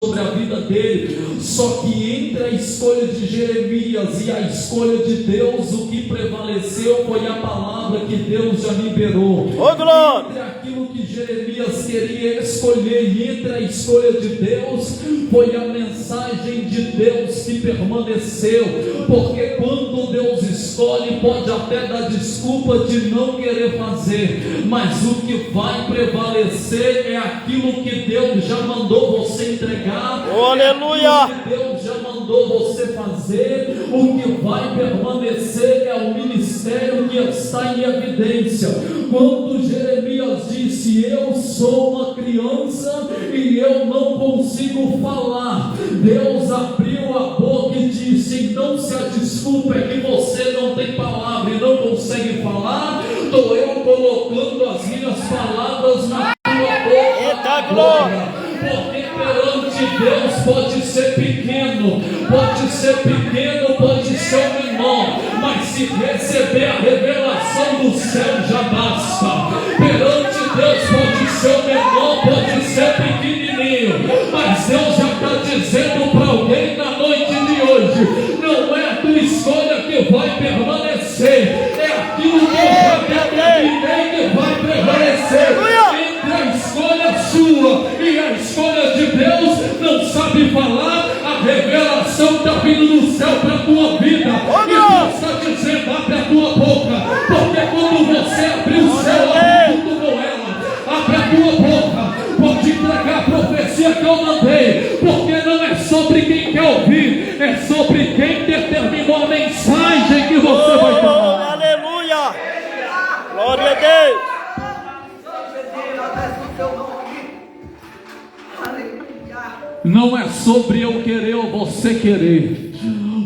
sobre a vida dele. Só que entre a escolha de Jeremias e a escolha de Deus, o que prevaleceu foi a palavra que Deus já liberou. Entre aquilo que Jeremias queria escolher e entre a escolha de Deus, foi a mensagem de Deus que permaneceu. Porque quando Deus escolhe, pode até dar desculpa de não querer fazer, mas o que vai prevalecer é aquilo que Deus já mandou você entregar. Aleluia! Que Deus já mandou você fazer. O que vai permanecer é o ministério que está em evidência. Quando Jeremias disse: eu sou uma criança e eu não consigo falar, Deus abriu a boca e disse: então se a desculpa é que você não tem palavra e não consegue falar, estou eu colocando as minhas palavras na tua boca. Eita glória! Porque perante Deus pode ser pequeno, pode ser o menor, mas se receber a revelação do céu já basta. Perante Deus pode ser o menor, pode ser pequenininho, mas Deus já está dizendo para alguém na noite de hoje: não é a tua escolha que vai permanecer, é aquilo que eu já determinei que vai prevalecer. Entre a escolha sua e a escolha de Deus, não sabe falar, a revelação está vindo do céu para a tua vida. E Deus está dizendo: abre a tua boca, porque quando você abrir o céu, abre junto com ela. Abre a tua boca, pode entregar a profecia que eu mandei, porque não é sobre quem quer ouvir, é sobre quem determinou a mensagem que você vai tomar. Aleluia! Glória a Deus! Não é sobre eu querer ou você querer,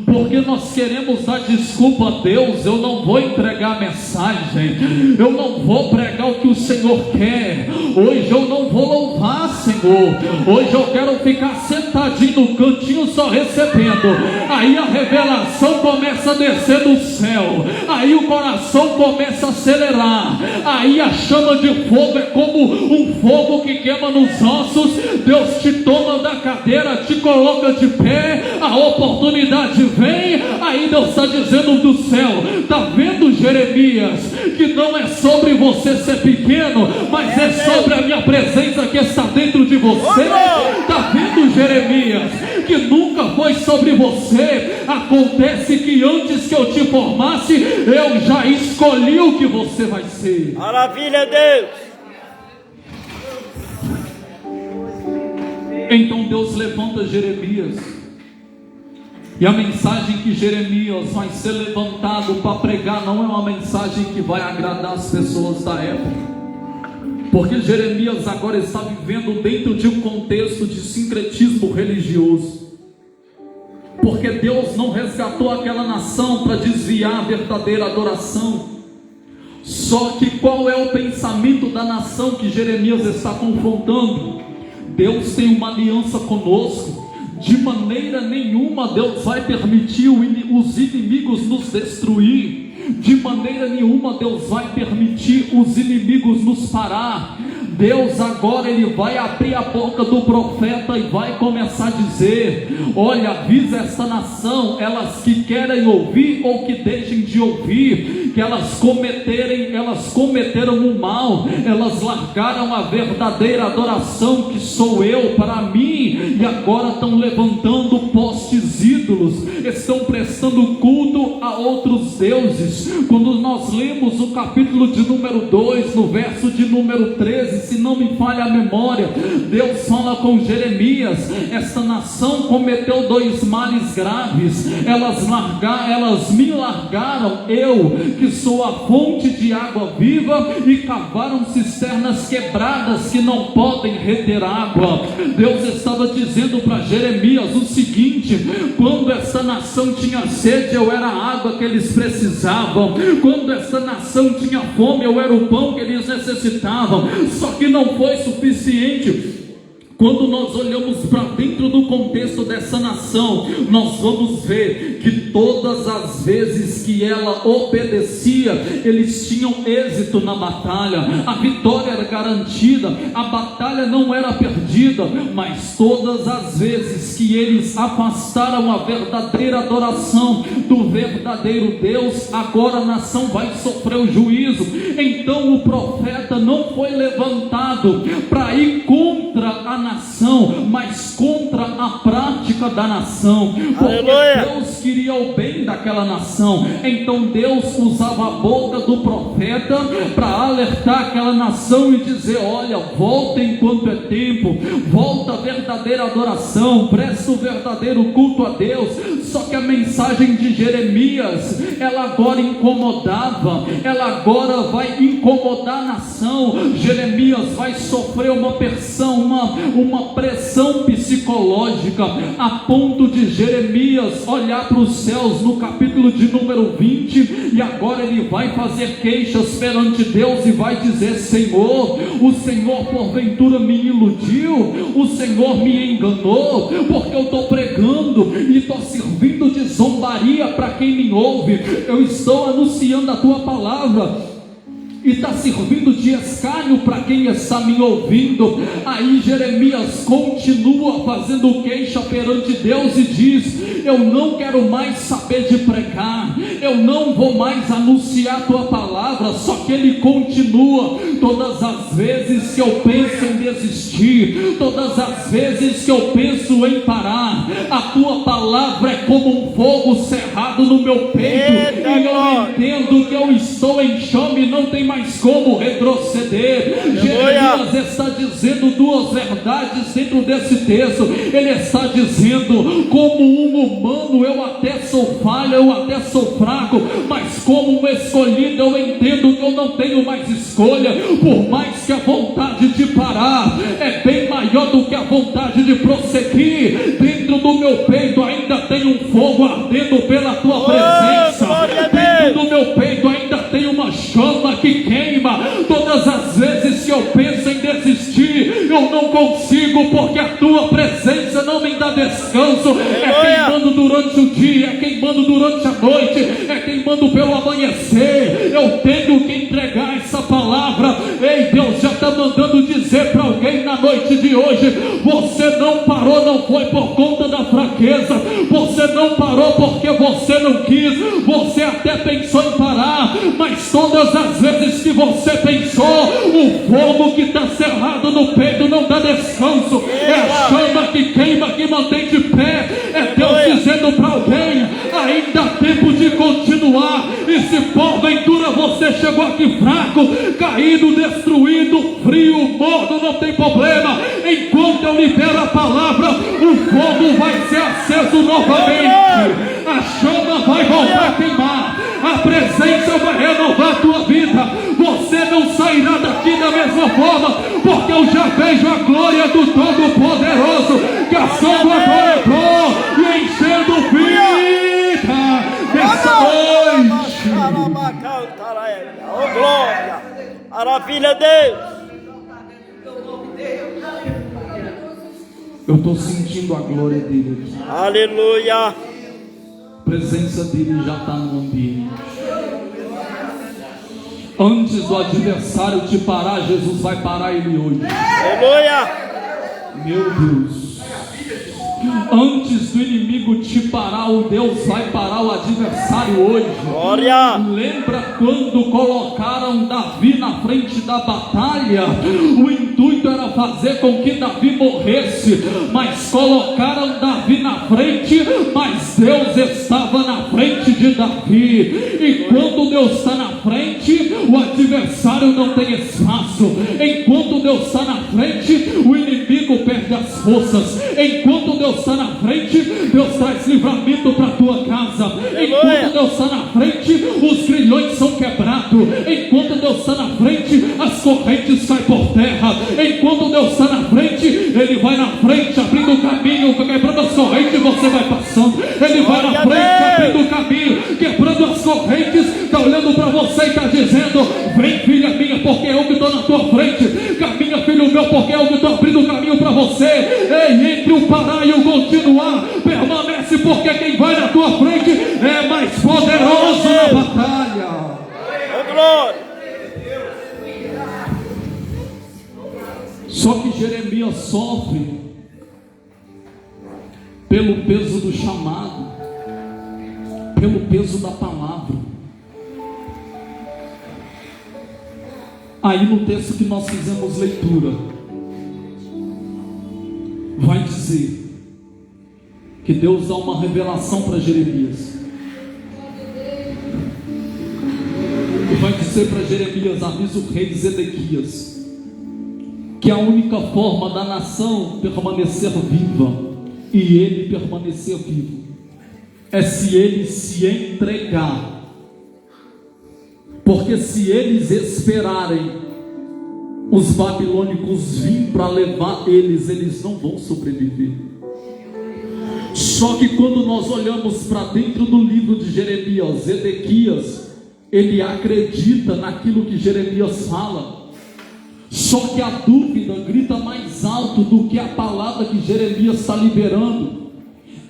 porque nós queremos dar desculpa a Deus. Eu não vou entregar a mensagem, eu não vou pregar o que o Senhor quer. Hoje eu não vou louvar, Senhor. Hoje eu quero ficar sentadinho no cantinho só recebendo. Aí a revelação começa a descer do céu, aí o coração começa a acelerar, aí a chama de fogo é como um fogo que queima nos ossos. Deus te toma da cadeira, te coloca de pé, a oportunidade vem. Aí Deus está dizendo do céu: está vendo, Jeremias, que não é sobre você ser pequeno, mas é sobre a minha presença que está dentro de você. Está vendo, Jeremias, que nunca foi sobre você. Acontece que antes que eu te formasse, eu já escolhi o que você vai ser. Maravilha, Deus! Então Deus levanta Jeremias, e a mensagem que Jeremias vai ser levantado para pregar não é uma mensagem que vai agradar as pessoas da época, porque Jeremias agora está vivendo dentro de um contexto de sincretismo religioso, porque Deus não resgatou aquela nação para desviar a verdadeira adoração. Só que qual é o pensamento da nação que Jeremias está confrontando? Deus tem uma aliança conosco. De maneira nenhuma Deus vai permitir os inimigos nos destruir. De maneira nenhuma Deus vai permitir os inimigos nos parar. Deus agora ele vai abrir a boca do profeta e vai começar a dizer: olha, avisa essa nação, elas que querem ouvir ou que deixem de ouvir, que elas cometeram o mal, elas largaram a verdadeira adoração que sou eu para mim, e agora estão levantando postes ídolos, estão prestando culto a outros deuses. Quando nós lemos o capítulo de número 2, no verso de número 13, se não me falha a memória, Deus fala com Jeremias: esta nação cometeu 2 males graves, elas me largaram, eu que sou a fonte de água viva, e cavaram cisternas quebradas que não podem reter água. Deus estava dizendo para Jeremias o seguinte: quando essa nação tinha sede, eu era a água que eles precisavam. Quando essa nação tinha fome, eu era o pão que eles necessitavam. Só que não foi suficiente. Quando nós olhamos para dentro do contexto dessa nação, nós vamos ver que toda todas as vezes que ela obedecia, eles tinham êxito na batalha, a vitória era garantida, a batalha não era perdida. Mas todas as vezes que eles afastaram a verdadeira adoração do verdadeiro Deus, agora a nação vai sofrer o juízo. Então o profeta não foi levantado para ir contra a nação, mas contra a prática da nação, porque Aleluia. Deus queria o bem daquela nação. Então Deus usava a boca do profeta para alertar aquela nação e dizer: olha, volta enquanto é tempo, volta a verdadeira adoração, presta o verdadeiro culto a Deus. Só que a mensagem de Jeremias, ela agora incomodava, ela agora vai incomodar a nação. Jeremias vai sofrer uma pressão, uma pressão psicológica, a ponto de Jeremias olhar para os céus no capítulo de número 20, e agora ele vai fazer queixas perante Deus e vai dizer: Senhor, o Senhor porventura me iludiu, o Senhor me enganou, porque eu estou pregando e estou servindo de zombaria para quem me ouve, eu estou anunciando a tua palavra e está servindo de escárnio para quem está me ouvindo. Aí Jeremias continua fazendo queixa perante Deus e diz: eu não quero mais saber de pregar, eu não vou mais anunciar a tua palavra. Só que ele continua: todas as vezes que eu penso em desistir, todas as vezes que eu penso em parar, a tua palavra é como um fogo cerrado no meu peito, e eu entendo que eu estou em chama e não tem mais como retroceder. Jeremias está dizendo duas verdades dentro desse texto. Ele está dizendo: como um humano eu até sou falho, eu até sou fraco, mas como um escolhido eu entendo que eu não tenho mais escolha. Por mais que a vontade de parar é bem maior do que a vontade de prosseguir, dentro do meu peito ainda tem um fogo ardendo pela tua presença, dentro do meu peito ainda tem uma chama que queima. Todas as vezes que eu penso em desistir, eu não consigo, porque a tua presença não me dá descanso. É queimando durante o dia, é queimando durante a noite, é queimando pelo amanhecer. Eu tenho que entregar essa palavra. Ei, Deus já está mandando dizer para alguém na noite de hoje: você não parou, não foi por conta da fraqueza, você não parou porque você não quis, você até pensou em parar, mas todas as vezes que você pensou, o fogo que está cerrado no peito não dá descanso. É a chama que queima, que mantém de pé. É Deus dizendo para alguém: ainda há tempo de continuar. E se porventura você chegou aqui fraco, caído, destruído, frio, morto, não tem problema. Enquanto eu libero a palavra, o fogo vai ser aceso novamente, a chama vai voltar a queimar, a presença vai renovar a tua vida. Você não sairá daqui da mesma forma, porque eu já vejo a glória do Todo-Poderoso caçando agora e enchendo vida nessa noite. Oh, glória! Maravilha, Deus! Eu estou sentindo a glória dele aqui. Aleluia! A presença dele já está no ambiente. Antes do adversário te parar, Jesus vai parar ele hoje. Aleluia! Meu Deus. Antes do inimigo te parar, o Deus vai parar o adversário hoje. Glória! Lembra quando colocaram Davi na frente da batalha? O intuito era fazer com que Davi morresse, mas colocaram Davi na frente, mas Deus estava na frente de Davi. E quando Deus está na frente, o adversário não tem espaço. Enquanto Deus está na frente, o inimigo perde as forças. Enquanto Deus está na frente, Deus traz livramento para a tua casa. Enquanto Deus está na frente, os grilhões são quebrados. Enquanto Deus está na frente, as correntes caem por terra. Enquanto Deus está na frente, Ele vai na frente abrindo o caminho, quebrando as correntes, você vai passando. Ele vai na frente abrindo o caminho, quebrando as correntes, está olhando para você e está dizendo: vem, filha minha, porque eu que estou na tua frente. Caminha, filho meu, porque eu que estou abrindo o caminho para você. Ei, entre o parar e o continuar, permanece, porque quem vai na tua frente é mais Jeremias sofre pelo peso do chamado, pelo peso da palavra. Aí no texto que nós fizemos leitura, vai dizer que Deus dá uma revelação para Jeremias. E vai dizer para Jeremias: avisa o rei Zedequias que a única forma da nação permanecer viva e ele permanecer vivo é se ele se entregar. Porque se eles esperarem os babilônicos virem para levar eles não vão sobreviver. Só que quando nós olhamos para dentro do livro de Jeremias, Zedequias, ele acredita naquilo que Jeremias fala. Só que a dúvida grita mais alto do que a palavra que Jeremias está liberando.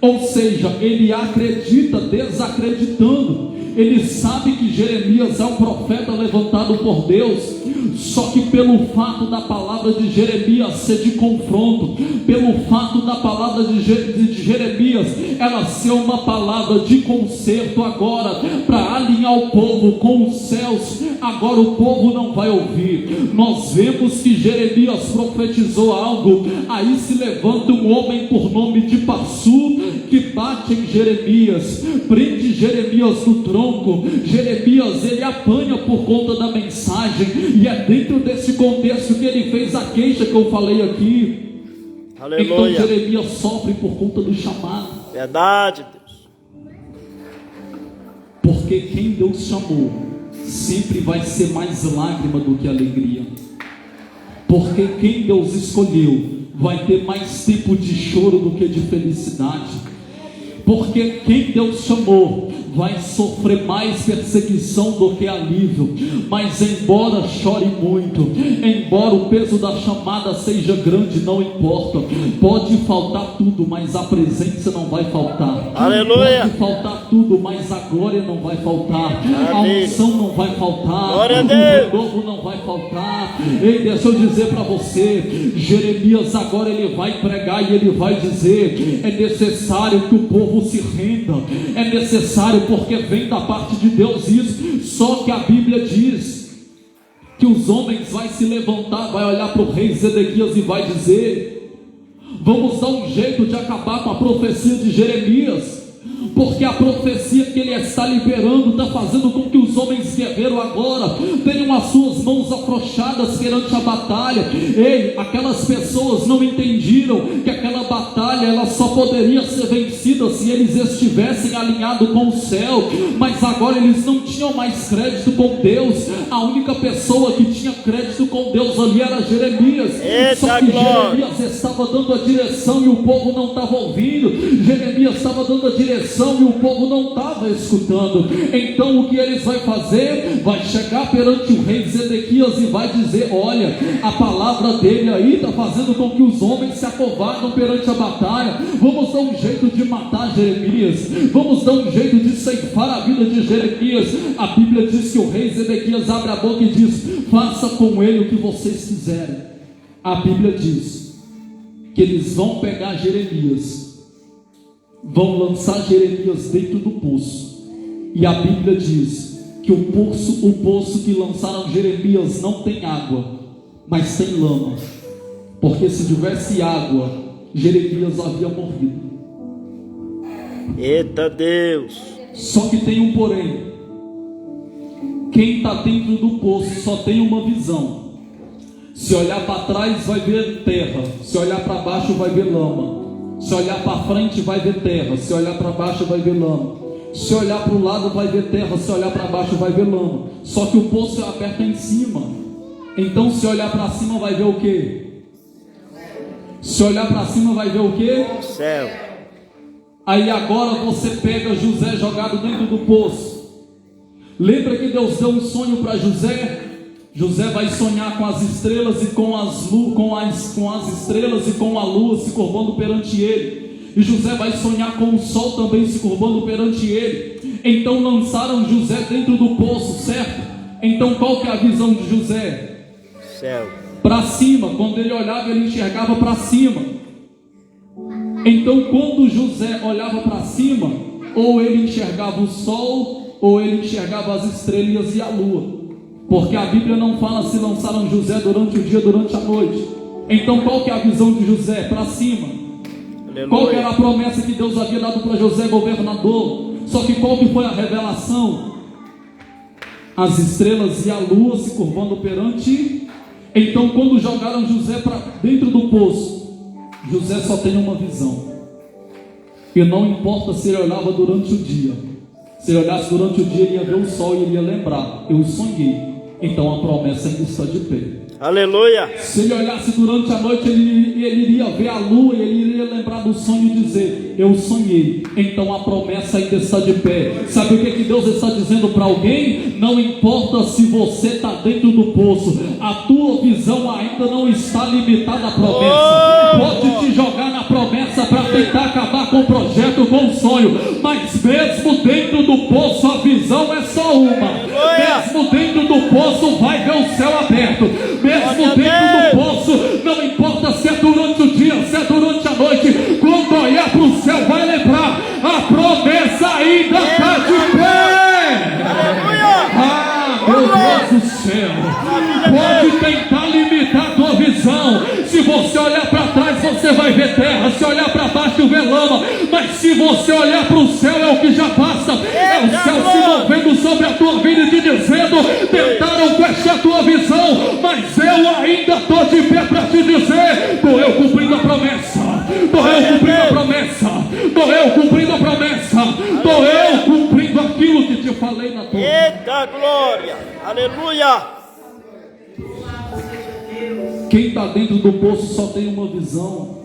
Ou seja, ele acredita desacreditando. Ele sabe que Jeremias é um profeta levantado por Deus. Só que pelo fato da palavra de Jeremias ser de confronto, pelo fato da palavra de Jeremias ela ser uma palavra de conserto agora, para alinhar o povo com os céus, agora o povo não vai ouvir. Nós vemos que Jeremias profetizou algo, aí se levanta um homem por nome de Passu, que bate em Jeremias, prende Jeremias no tronco. Jeremias ele apanha por conta da mensagem, e é dentro desse contexto que ele fez a queixa que eu falei aqui. Aleluia. Então Jeremias sofre por conta do chamado. Verdade, Deus. Porque quem Deus chamou sempre vai ser mais lágrima do que alegria. Porque quem Deus escolheu vai ter mais tempo de choro do que de felicidade. Porque quem Deus chamou vai sofrer mais perseguição do que alívio. Mas embora chore muito, embora o peso da chamada seja grande, não importa. Pode faltar tudo, mas a presença não vai faltar. Aleluia. Pode faltar tudo, mas a glória não vai faltar. Amém. A unção não vai faltar. Glória a o Deus. renovo não vai faltar. Ei, deixa eu dizer para você, Jeremias agora ele vai pregar e ele vai dizer: é necessário que o povo se renda, é necessário, porque vem da parte de Deus isso. Só que a Bíblia diz que os homens vai se levantar, vai olhar para o rei Zedequias e vai dizer: vamos dar um jeito de acabar com a profecia de Jeremias, porque a profecia que ele está liberando está fazendo com que os homens guerreiros agora tenham as suas mãos afrouxadas perante a batalha. Ei, aquelas pessoas não entendiram que aquela batalha ela só poderia ser vencida se eles estivessem alinhados com o céu, mas agora eles não tinham mais crédito com Deus. A única pessoa que tinha crédito com Deus ali era Jeremias. Eita, só que glória. Jeremias estava dando a direção e o povo não estava ouvindo. Jeremias estava dando a direção e o povo não estava escutando. Então o que eles vão fazer? Vai chegar perante o rei Zedequias e vai dizer: olha, a palavra dele aí está fazendo com que os homens se acovardam perante a batalha. Vamos dar um jeito de matar Jeremias, vamos dar um jeito de ceifar a vida de Jeremias. A Bíblia diz que o rei Zedequias abre a boca e diz: faça com ele o que vocês quiserem. A Bíblia diz que eles vão pegar Jeremias, vão lançar Jeremias dentro do poço. E a Bíblia diz que o poço que lançaram Jeremias não tem água, mas tem lama. Porque se tivesse água, Jeremias havia morrido. Eita Deus. Só que tem um porém. Quem está dentro do poço só tem uma visão. Se olhar para trás vai ver terra, se olhar para baixo vai ver lama. Se olhar para frente vai ver terra, se olhar para baixo vai ver lama. Se olhar para o lado vai ver terra, se olhar para baixo vai ver lama. Só que o poço é aberto em cima. Então se olhar para cima vai ver o quê? Se olhar para cima vai ver o quê? Céu. Aí agora você pega José jogado dentro do poço. Lembra que Deus deu um sonho para José? José vai sonhar com as estrelas e com as estrelas e com a lua se curvando perante ele. E José vai sonhar com o sol também se curvando perante ele. Então lançaram José dentro do poço, certo? Então qual que é a visão de José? Céu. para cima. Quando ele olhava, ele enxergava para cima. Então, quando José olhava para cima, ou ele enxergava o sol, ou ele enxergava as estrelas e a lua. Porque a Bíblia não fala se lançaram José durante o dia, durante a noite. Então, qual que é a visão de José? Para cima. Aleluia. Qual que era a promessa que Deus havia dado para José, governador? Só que qual que foi a revelação? As estrelas e a lua se curvando perante. Então, quando jogaram José para dentro do poço, José só tem uma visão. E não importa se ele olhava durante o dia. Se ele olhasse durante o dia, ele ia ver o sol e ele ia lembrar: eu sonhei. Então a promessa ainda está de pé. Aleluia. Se ele olhasse durante a noite, ele iria ver a lua e ele iria lembrar do sonho e dizer: eu sonhei. Então a promessa ainda está de pé. Sabe o que Deus está dizendo para alguém? Não importa se você está dentro do poço, a tua visão ainda não está limitada à promessa. Pode te jogar na promessa para tentar acabar com o projeto, com o sonho, mas mesmo dentro do poço a visão é só uma. Mesmo dentro do poço vai ver o céu aberto. Mesmo dentro do poço, não importa se é durante o dia, se é durante a noite, quando olhar para o céu vai lembrar: a promessa ainda está de pé. Ah, meu Deus do céu. Pode tentar limitar a tua visão. Se você olhar para trás, você vai ver terra. Se olhar para baixo, vê lama. Mas se você olhar para o céu, é o que já passa. É o céu se movendo sobre a tua vida e te dizendo: tentaram fechar a tua visão, mas eu ainda estou de pé para te dizer: estou eu cumprindo a promessa. Estou eu cumprindo a promessa. Estou eu cumprindo a promessa. Estou eu cumprindo aquilo que te falei na tua vida. Eita glória. Aleluia. Quem está dentro do poço só tem uma visão.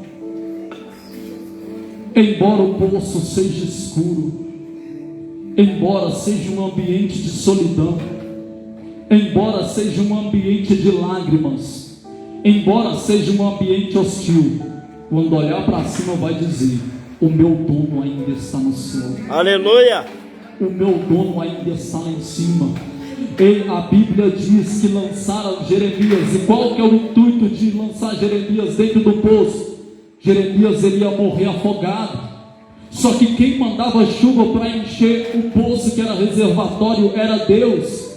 Embora o poço seja escuro, embora seja um ambiente de solidão, embora seja um ambiente de lágrimas, embora seja um ambiente hostil, quando olhar para cima vai dizer: o meu dono ainda está no céu. Aleluia. O meu dono ainda está lá em cima. E a Bíblia diz que lançaram Jeremias. E qual que é o intuito de lançar Jeremias dentro do poço? Jeremias ele ia morrer afogado. Só que quem mandava chuva para encher o poço, que era reservatório, era Deus.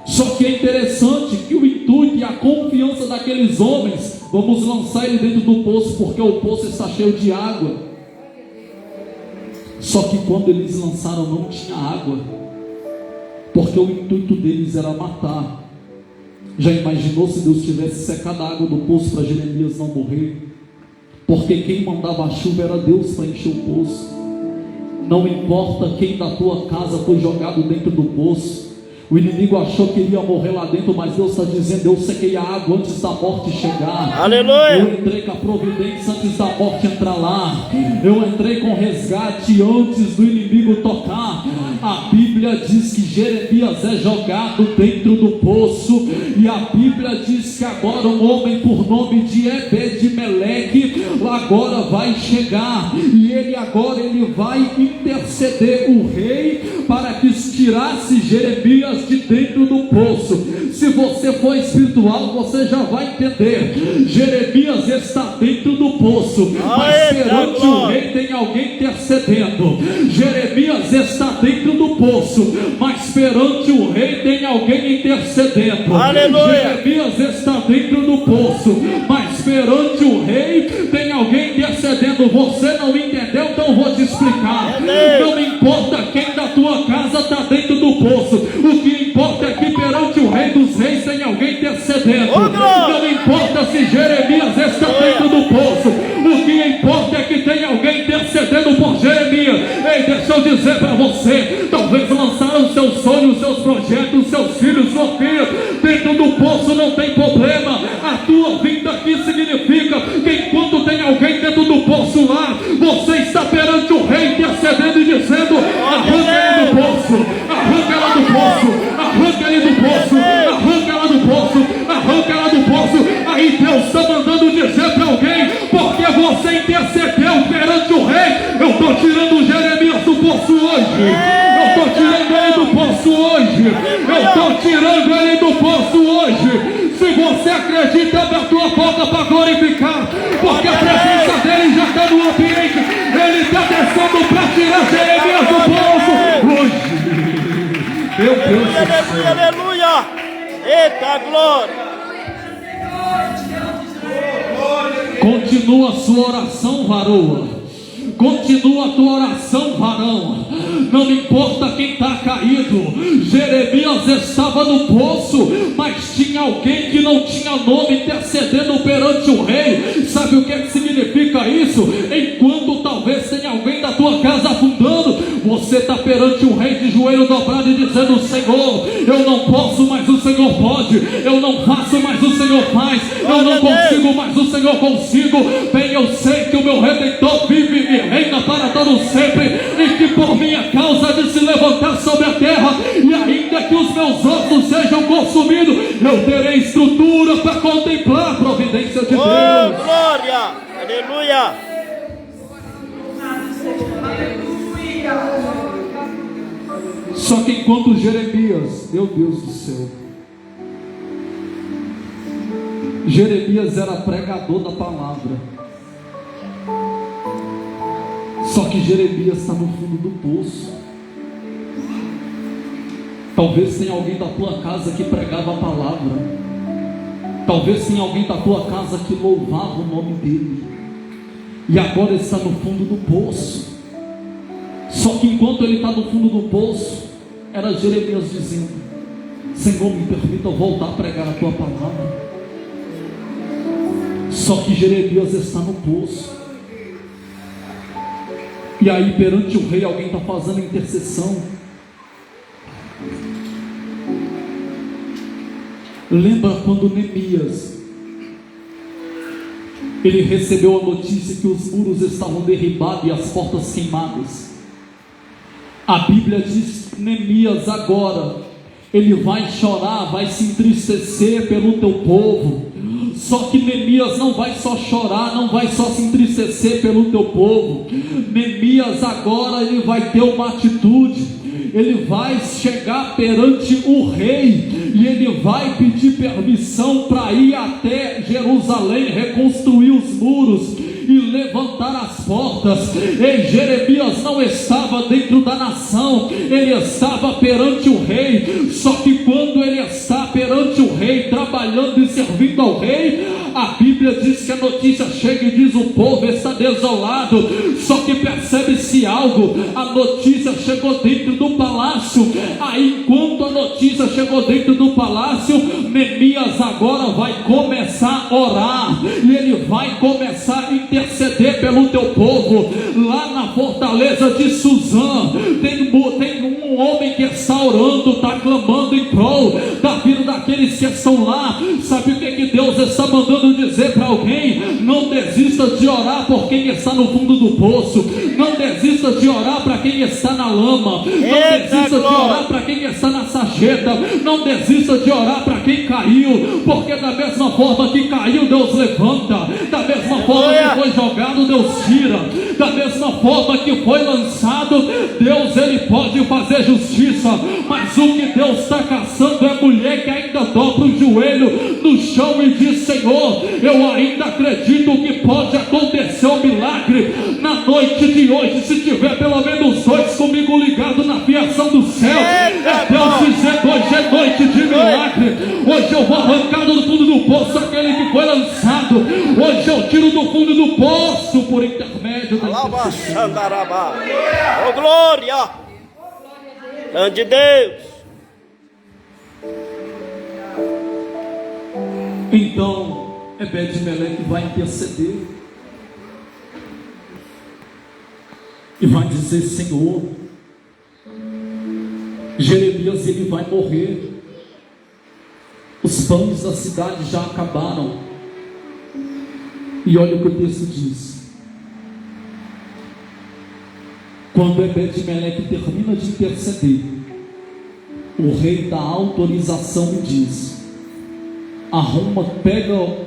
Só que é interessante que o intuito e a confiança daqueles homens: vamos lançar ele dentro do poço, porque o poço está cheio de água. Só que quando eles lançaram, não tinha água, porque o intuito deles era matar. Já imaginou se Deus tivesse secado a água do poço para Jeremias não morrer? Porque quem mandava a chuva era Deus para encher o poço. Não importa quem da tua casa foi jogado dentro do poço. O inimigo achou que iria morrer lá dentro, mas Deus está dizendo: eu sequei a água antes da morte chegar. Aleluia. Eu entrei com a providência antes da morte entrar lá. Eu entrei com resgate antes do inimigo tocar. A Bíblia diz que Jeremias é jogado dentro do poço. E a Bíblia diz que agora um homem por nome de Ebed-Meleque agora vai chegar. E ele vai interceder o rei para que tirasse Jeremias de dentro do poço. Se você for espiritual, você já vai entender. Jeremias está dentro do poço, mas perante o rei tem alguém intercedendo. Jeremias está dentro do poço, mas perante o rei tem alguém intercedendo. Aleluia. Jeremias está dentro do poço, mas perante o rei tem alguém intercedendo. Você não entendeu? Então vou te explicar. Não importa quem da tua casa está dentro do poço, o que importa é que perante o rei dos reis tem alguém intercedendo. Não importa se Jeremias está dentro do poço, o que importa é que tem alguém intercedendo por Jeremias. Ei, deixa eu dizer para você: talvez lançaram seus sonhos, seus projetos, seus filhos, sua filha dentro do poço, não tem problema. A tua vinda aqui significa que enquanto tem alguém dentro do poço lá, você está perante o rei intercedendo e dizendo: arranca ela do poço, arranca ela do poço, arranca ele do poço, arranca ela do poço, arranca ela do poço. Aí Deus está mandando dizer para alguém: porque você intercedeu perante o rei, eu estou tirando Jeremias do poço hoje. Eu estou tirando ele do poço hoje. Eu estou tirando ele do poço hoje. Se você acredita aleluia, aleluia. Eita glória. Continua a sua oração, varoa. Continua a tua oração, varão. Não importa quem está caído. Jeremias estava no poço, mas tinha alguém que não tinha nome intercedendo perante o rei. Sabe o que significa isso? Enquanto talvez tenha alguém da tua casa afundando, você está perante o rei de joelho dobrado e dizendo: Senhor, eu não posso, mas o Senhor pode. Eu não faço, mas o Senhor faz. Eu não consigo, mas o Senhor consigo. Bem, eu sei que o meu Redentor vive e reina para todo sempre, e que por minha causa de se levantar sobre a terra, e ainda que os meus ossos sejam consumidos, eu terei estrutura para contemplar a providência de Deus. Oh, glória, aleluia. Só que enquanto Jeremias, meu Deus do céu, Jeremias era pregador da palavra. Só que Jeremias está no fundo do poço. Talvez tenha alguém da tua casa que pregava a palavra. Talvez tenha alguém da tua casa que louvava o nome dele. E agora está no fundo do poço. Só que enquanto ele está no fundo do poço, era Jeremias dizendo: Senhor, me permita voltar a pregar a tua palavra. Só que Jeremias está no poço. E aí perante o rei alguém está fazendo intercessão. Lembra quando Neemias, ele recebeu a notícia que os muros estavam derribados e as portas queimadas? A Bíblia diz que Neemias agora, ele vai chorar, vai se entristecer pelo teu povo. Só que Neemias não vai só chorar, não vai só se entristecer pelo teu povo. Neemias agora ele vai ter uma atitude. Ele vai chegar perante o rei e ele vai pedir permissão para ir até Jerusalém, reconstruir os muros e levantar as portas. E Jeremias não estava dentro da nação, ele estava perante o rei. Só que quando ele está perante o rei, trabalhando e servindo ao rei, a Bíblia diz que a notícia chega e diz: o povo está desolado. Só que percebe-se algo, a notícia chegou dentro do palácio. Aí enquanto a notícia chegou dentro do palácio, Neemias agora vai começar a orar, e ele vai começar a interceder pelo teu povo. Lá na fortaleza de Suzã tem um homem que está orando, está clamando em prol da vida daqueles que estão lá. Sabe o que Deus está mandando dizer para alguém? Não desista de orar por quem está no fundo do poço. Não desista de orar para quem está na lama. Não desista de orar para quem está na sarjeta. Não desista de orar para quem caiu, porque da mesma forma que caiu, Deus levanta. Da mesma forma que foi jogado, Deus tira. Da mesma forma que foi lançado, Deus ele pode fazer justiça. Mas o que Deus está caçando é mulher que ainda dobra o joelho no chão e diz: Senhor, eu ainda acredito que pode acontecer um milagre na noite de hoje. Se tiver pelo menos dois comigo ligados na fiação do céu, é Deus dizendo: hoje é noite de milagre. Hoje eu vou arrancar do fundo do poço aquele que foi lançado. Hoje eu tiro do fundo do poço por intermédio da intercessão. Oh glória, grande Deus. Então Ebed-Meleque vai interceder e vai dizer: Senhor, Jeremias ele vai morrer. Os pães da cidade já acabaram. E olha o que o texto diz. Quando Ebed-Meleque termina de interceder, o rei dá autorização e diz: arruma, pega,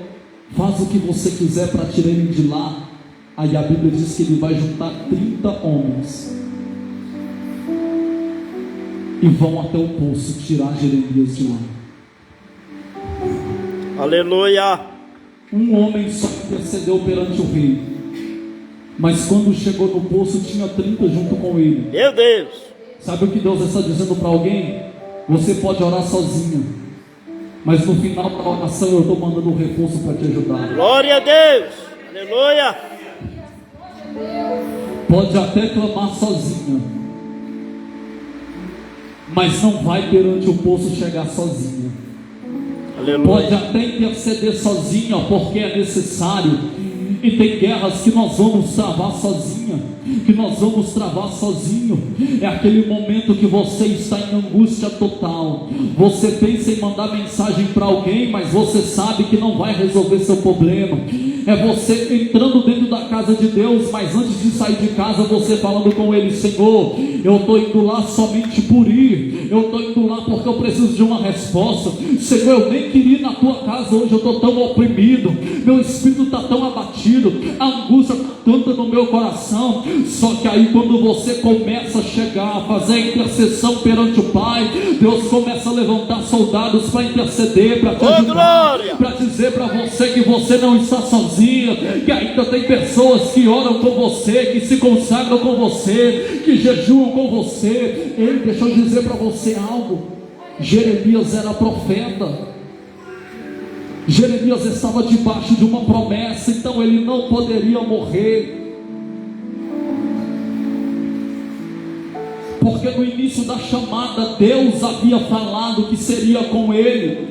faz o que você quiser para tirar ele de lá. Aí a Bíblia diz que ele vai juntar 30 homens e vão até o poço tirar Jeremias de lá. Aleluia. Um homem só intercedeu perante o rei, mas quando chegou no poço tinha 30 junto com ele. Meu Deus. Sabe o que Deus está dizendo para alguém? Você pode orar sozinha, mas no final da oração eu estou mandando um reforço para te ajudar. Glória a Deus. Aleluia. Pode até clamar sozinha, mas não vai perante o poço chegar sozinha. Aleluia. Pode até interceder sozinha, porque é necessário. E tem guerras que nós vamos travar sozinha, que nós vamos travar sozinho. É aquele momento que você está em angústia total. Você pensa em mandar mensagem para alguém, mas você sabe que não vai resolver seu problema. É você entrando dentro da casa de Deus, mas antes de sair de casa, você falando com Ele: Senhor, eu estou indo lá somente por ir, eu estou indo lá porque eu preciso de uma resposta. Senhor, eu nem queria ir na tua casa hoje, eu estou tão oprimido, meu espírito está tão abatido, a angústia está tanta no meu coração. Só que aí quando você começa a chegar, a fazer a intercessão perante o Pai, Deus começa a levantar soldados para interceder, para te ajudar, para dizer para você que você não está sozinho, que ainda tem pessoas que oram com você, que se consagram com você, que jejuam com você. Ei, deixa eu dizer para você algo. Jeremias era profeta. Jeremias estava debaixo de uma promessa, então ele não poderia morrer, porque no início da chamada Deus havia falado que seria com ele.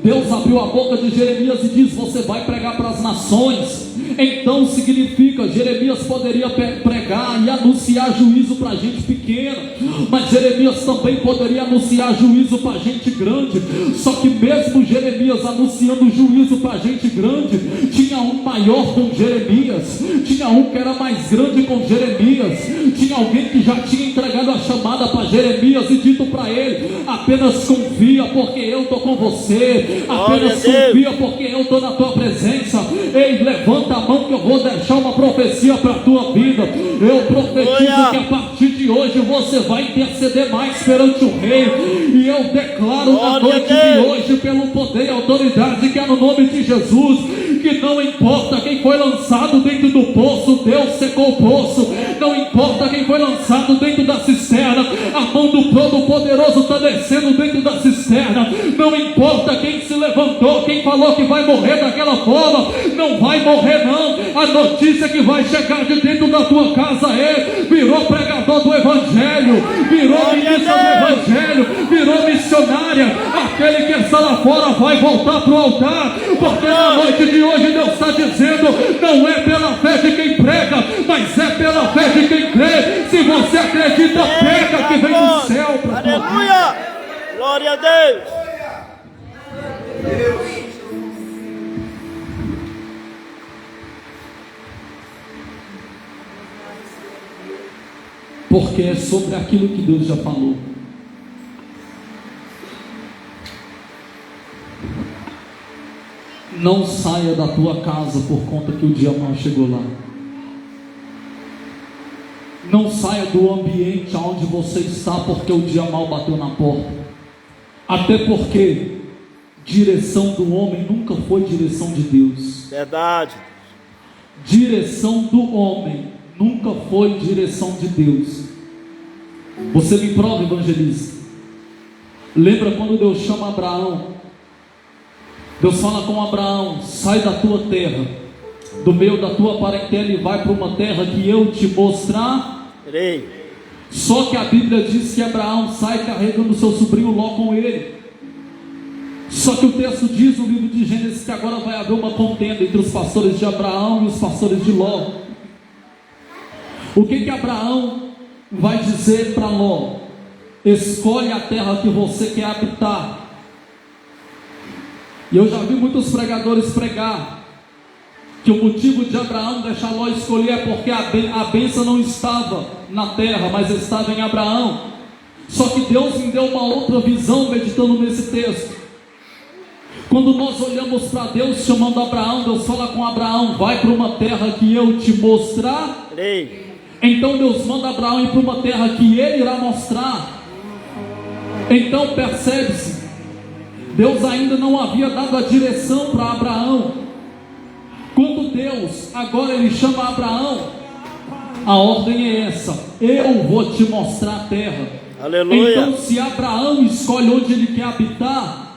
Deus abriu a boca de Jeremias e diz: você vai pregar para as nações. Então significa, Jeremias poderia pregar e anunciar juízo para gente pequena, mas Jeremias também poderia anunciar juízo para gente grande. Só que mesmo Jeremias anunciando juízo para gente grande, tinha um maior com Jeremias, tinha um que era mais grande com Jeremias, tinha alguém que já tinha entregado a chamada para Jeremias e dito para ele: apenas confia, porque eu estou com você, apenas confia, porque eu estou na tua presença. Ei, levanta a mão que eu vou deixar uma profecia para a tua vida. Eu profetizo que a partir de hoje você vai interceder mais perante o Rei. E eu declaro na noite de hoje, pelo poder e autoridade que é no nome de Jesus, que não importa quem foi lançado dentro do poço, Deus secou o poço. Não importa quem foi lançado dentro da cisterna, a mão do Todo-Poderoso está descendo dentro da cisterna. Não importa quem se levantou, quem falou que vai morrer daquela forma, não vai morrer não. A notícia que vai chegar de dentro da tua casa virou pregador do Evangelho, virou ministro do Evangelho, virou missionária. Aquele que está lá fora vai voltar para o altar, porque na noite de hoje Deus está dizendo: não é pela fé de quem prega, mas é pela fé de quem crê. Se você acredita, pega que vem do céu para tua vida. Aleluia! Glória a Deus! Porque é sobre aquilo que Deus já falou. Não saia da tua casa por conta que o dia mau chegou lá. Não saia do ambiente onde você está porque o dia mau bateu na porta. Até porque direção do homem nunca foi direção de Deus. Verdade. Direção do homem nunca foi direção de Deus. Você me prova, evangelista. Lembra quando Deus chama Abraão? Deus fala com Abraão: sai da tua terra, do meio da tua parentela, e vai para uma terra que eu te mostrarei. Só que a Bíblia diz que Abraão sai carregando seu sobrinho Ló com ele. Só que o texto diz no livro de Gênesis que agora vai haver uma contenda entre os pastores de Abraão e os pastores de Ló. O que Abraão vai dizer para Ló? Escolhe a terra que você quer habitar. E eu já vi muitos pregadores pregar que o motivo de Abraão deixar Ló escolher é porque a bênção não estava na terra, mas estava em Abraão. Só que Deus me deu uma outra visão meditando nesse texto. Quando nós olhamos para Deus chamando Abraão, Deus fala com Abraão: vai para uma terra que eu te mostrarei. Então Deus manda Abraão ir para uma terra que ele irá mostrar. Então percebe-se, Deus ainda não havia dado a direção para Abraão. Quando Deus agora ele chama Abraão, a ordem é essa: eu vou te mostrar a terra. Aleluia. Então, se Abraão escolhe onde ele quer habitar,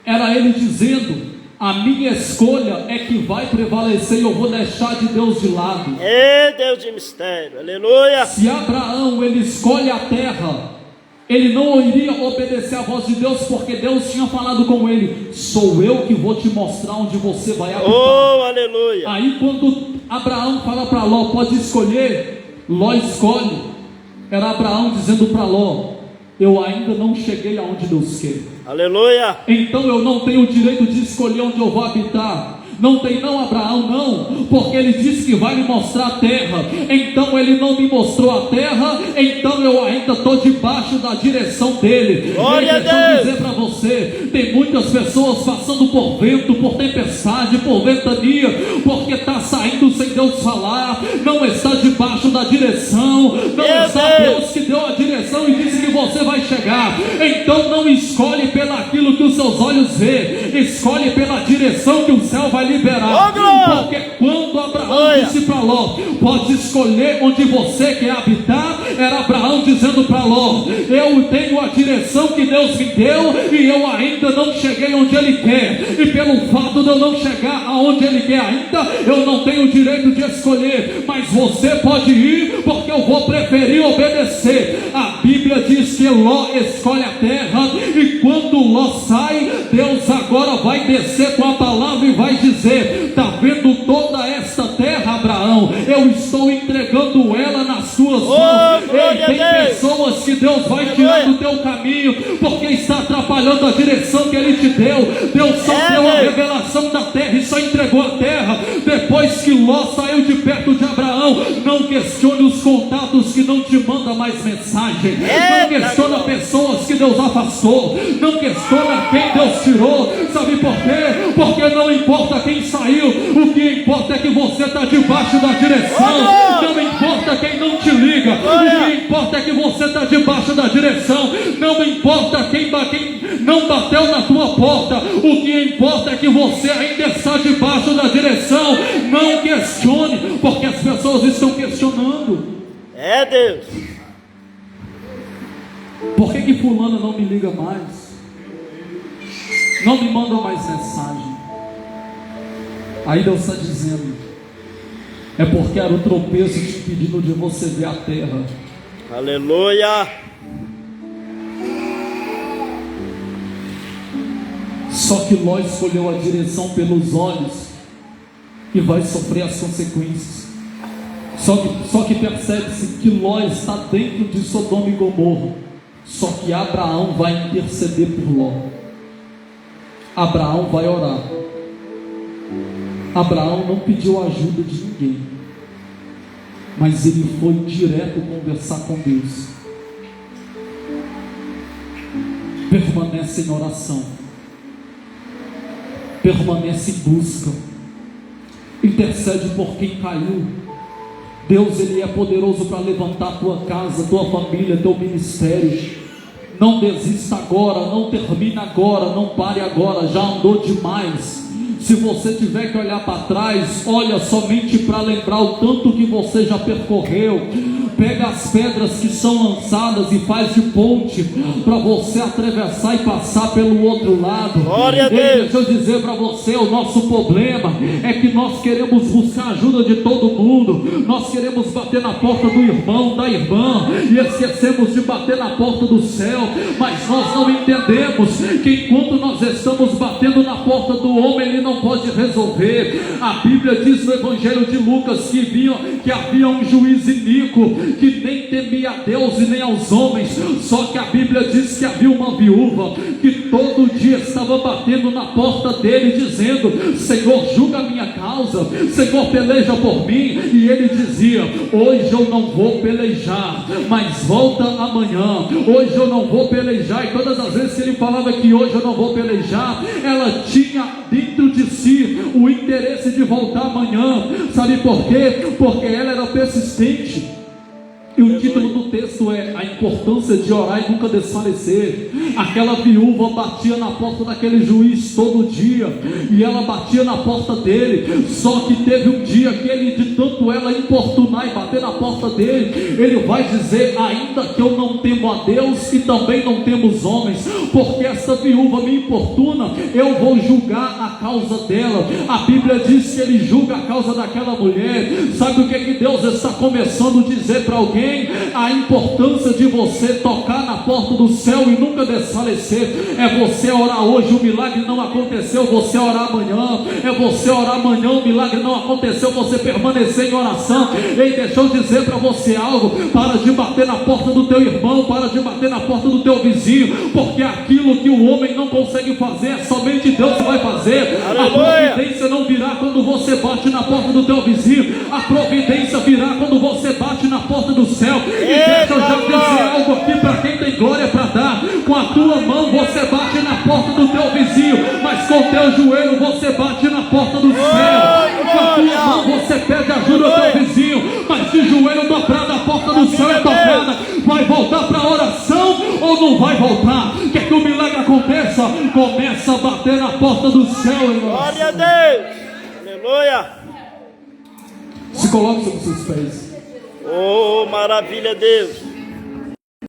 era ele dizendo: a minha escolha é que vai prevalecer e eu vou deixar de Deus de lado. É Deus de mistério. Aleluia. Se Abraão ele escolhe a terra, ele não iria obedecer à voz de Deus, porque Deus tinha falado com ele: sou eu que vou te mostrar onde você vai habitar. Oh, aleluia. Aí quando Abraão fala para Ló: pode escolher, Ló escolhe. Era Abraão dizendo para Ló: eu ainda não cheguei aonde Deus quer. Aleluia. Então eu não tenho o direito de escolher onde eu vou habitar. Não tem não, Abraão, não, porque ele disse que vai me mostrar a terra. Então ele não me mostrou a terra, então eu ainda estou debaixo da direção dele. Glória a Deixa eu Deus. dizer para você, tem muitas pessoas passando por vento, por tempestade, por ventania, porque está saindo sem Deus falar, não está debaixo da direção, não está Deus que deu a direção e disse que você vai chegar. Então não escolhe pelo aquilo que os seus olhos vê, escolhe pela direção que o céu vai liberar. Porque quando Abraão disse para Ló: pode escolher onde você quer habitar, era Abraão dizendo para Ló: eu tenho a direção que Deus me deu e eu ainda não cheguei onde Ele quer, e pelo fato de eu não chegar aonde Ele quer ainda, eu não tenho o direito de escolher, mas você pode ir, porque eu vou preferir obedecer. A Bíblia diz que Ló escolhe a terra, e quando Ló sai, Deus agora vai descer com a palavra e vai dizer: está vendo toda esta terra, Abraão? Eu estou entregando ela nas suas mãos. Ei, tem pessoas que Deus vai tirar do teu caminho, porque está atrapalhando a direção que Ele te deu. Deus só deu a revelação da terra e só entregou a terra depois que Ló saiu de perto de Abraão. Não questione os contatos que não te mandam mais mensagem. Não questiona pessoas que Deus afastou. Não questiona quem Deus tirou. Sabe por quê? Porque não importa quem saiu, o que importa é que você está debaixo da direção. Não importa quem não te liga, o que importa é que você está debaixo da direção. Não importa quem não bateu na tua porta, o que importa é que você ainda está debaixo da direção. Não questione, porque as pessoas estão questionando. É Deus. Por que fulano não me liga mais? Não me manda mais mensagem? Aí Deus está dizendo: é porque era o tropeço te pedindo de você ver a terra. Aleluia. Só que Ló escolheu a direção pelos olhos e vai sofrer as consequências. Só que percebe-se que Ló está dentro de Sodoma e Gomorra. Só que Abraão vai interceder por Ló. Abraão vai orar. Abraão não pediu ajuda de ninguém, mas ele foi direto conversar com Deus. Permanece em oração, permanece em busca, intercede por quem caiu. Deus, Ele é poderoso para levantar a tua casa, tua família, teu ministério. Não desista agora, não termina agora, não pare agora, já andou demais. Se você tiver que olhar para trás, olha somente para lembrar o tanto que você já percorreu. Pega as pedras que são lançadas e faz de ponte para você atravessar e passar pelo outro lado. Glória a Deus. Deixa eu dizer para você, o nosso problema é que nós queremos buscar ajuda de todo mundo. Nós queremos bater na porta do irmão, da irmã, e esquecemos de bater na porta do céu. Mas nós não entendemos que enquanto nós estamos batendo na porta do homem, ele não pode resolver. A Bíblia diz no Evangelho de Lucas que havia um juiz iníquo, que nem temia a Deus e nem aos homens. Só que a Bíblia diz que havia uma viúva que todo dia estava batendo na porta dele, dizendo: Senhor, julga a minha causa, Senhor, peleja por mim. E ele dizia: hoje eu não vou pelejar, mas volta amanhã. Hoje eu não vou pelejar. E todas as vezes que ele falava que hoje eu não vou pelejar, ela tinha dentro de si o interesse de voltar amanhã. Sabe por quê? Porque ela era persistente. E o título do texto é A Importância de Orar e Nunca Desfalecer. Aquela viúva batia na porta daquele juiz todo dia, e ela batia na porta dele. Só que teve um dia que ele, de tanto ela importunar e bater na porta dele, ele vai dizer: ainda que eu não temo a Deus e também não temo os homens, porque essa viúva me importuna, eu vou julgar a causa dela. A Bíblia diz que ele julga a causa daquela mulher. Sabe o que é que Deus está começando a dizer para alguém? A importância de você tocar na porta do céu e nunca desfalecer. É você orar hoje, o milagre não aconteceu, você orar amanhã. É você orar amanhã, o milagre não aconteceu, você permanecer em oração. Ei, deixa eu dizer para você algo: para de bater na porta do teu irmão, para de bater na porta do teu vizinho, porque aquilo que o homem não consegue fazer, é somente Deus que vai fazer. Aleluia. A providência não virá quando você bate na porta do teu vizinho, a providência virá quando você bate na porta do céu. E deixa eu já dizer algo aqui para quem tem glória para dar: com a tua mão você bate na porta do teu vizinho, mas com o teu joelho você bate na porta do céu. Com a tua mão você pede ajuda ao teu vizinho, mas de joelho dobrado a porta do céu é tocada. Vai voltar para a oração ou não vai voltar? Quer que o milagre aconteça? Começa a bater na porta do céu, irmão. Glória a Deus. Aleluia. Se coloque sobre os seus pés. Oh, maravilha, Deus.